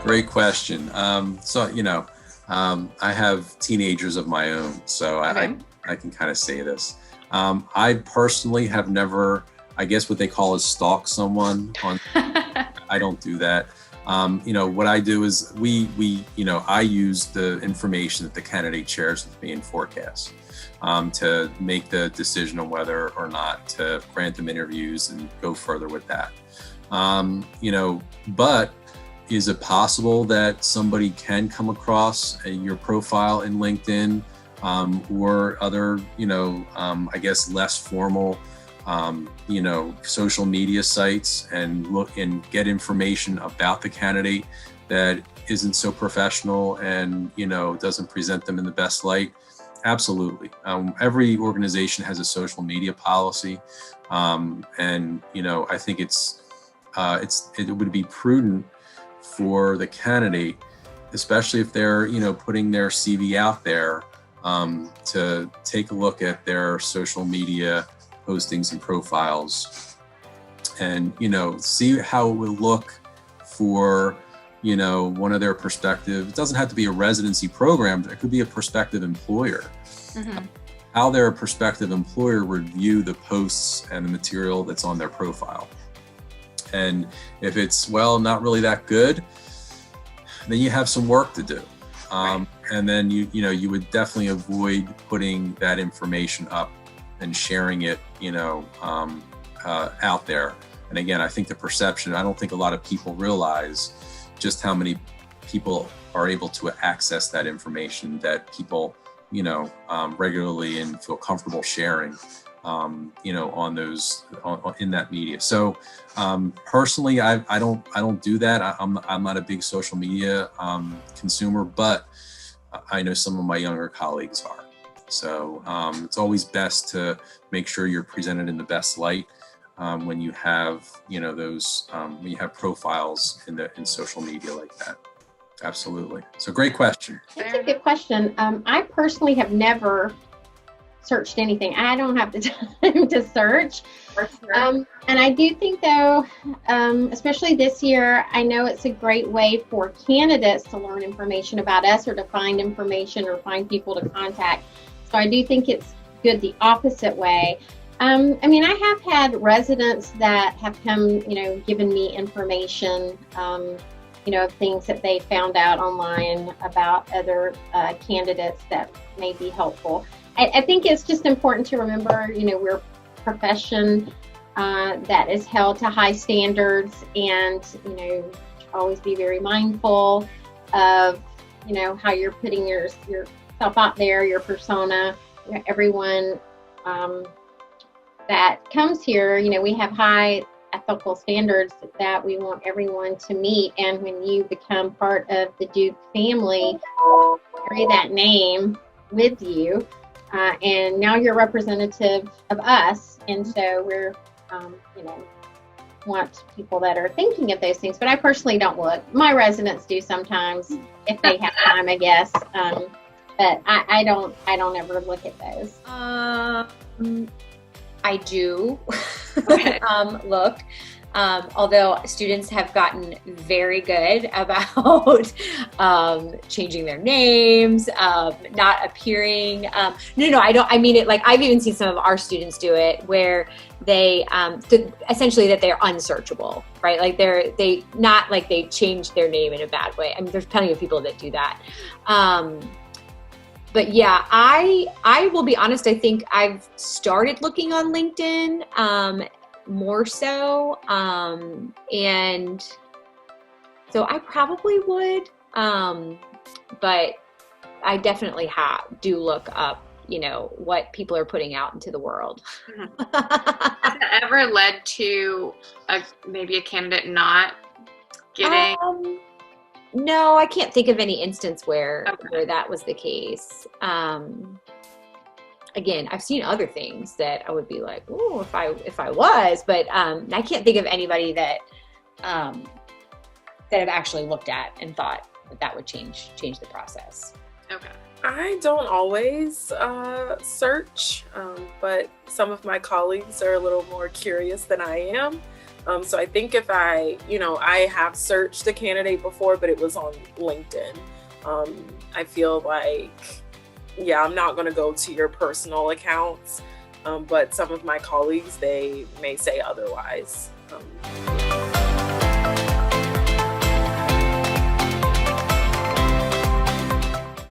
Great question. I have teenagers of my own, so I can kind of say this. I personally have never, I guess what they call is stalk someone on. I don't do that. What I do is I use the information that the candidate shares with me in forecast to make the decision on whether or not to grant them interviews and go further with that. But is it possible that somebody can come across your profile in LinkedIn or other, I guess less formal, social media sites and look and get information about the candidate that isn't so professional and, doesn't present them in the best light? Absolutely. Every organization has a social media policy. I think it would be prudent for the candidate, especially if they're, putting their CV out there, to take a look at their social media postings and profiles and, see how it will look for, one of their perspectives. It doesn't have to be a residency program. It could be a prospective employer. Mm-hmm. How their prospective employer would view the posts and the material that's on their profile. And if it's, not really that good, then you have some work to do. And then you would definitely avoid putting that information up and sharing it, out there. And again, I think the perception, I don't think a lot of people realize just how many people are able to access that information that people, regularly and feel comfortable sharing. On those in that media. So personally, I don't do that. I'm not a big social media consumer, but I know some of my younger colleagues are. So it's always best to make sure you're presented in the best light when you have when you have profiles in social media like that. Absolutely. So great question. That's a good question. I personally have never searched anything. I don't have the time to search. For sure. And I do think though, especially this year, I know it's a great way for candidates to learn information about us or to find information or find people to contact. So I do think it's good the opposite way. I have had residents that have come, given me information, of things that they found out online about other candidates that may be helpful. I think it's just important to remember, we're a profession that is held to high standards and, always be very mindful of, how you're putting yourself out there, your persona, everyone that comes here, we have high ethical standards that we want everyone to meet. And when you become part of the Duke family, carry that name with you. And now you're representative of us. And so we're, want people that are thinking of those things. But I personally don't look. My residents do sometimes if they have time, I guess. But I don't ever look at those. I do look. Although students have gotten very good about changing their names, not appearing. No, I don't. I mean it. Like I've even seen some of our students do it, where they essentially that they're unsearchable, right? Like they not like they changed their name in a bad way. I mean, there's plenty of people that do that. But yeah, I will be honest. I think I've started looking on LinkedIn. More so, and so I probably would, but I definitely do look up, what people are putting out into the world. Has it ever led to maybe a candidate not getting? No, I can't think of any instance where that was the case. Again, I've seen other things that I would be like, oh, if I was, but I can't think of anybody that I've actually looked at and thought that would change the process. Okay. I don't always search, but some of my colleagues are a little more curious than I am. So I think if I have searched a candidate before, but it was on LinkedIn. I feel like, yeah, I'm not going to go to your personal accounts, but some of my colleagues, they may say otherwise.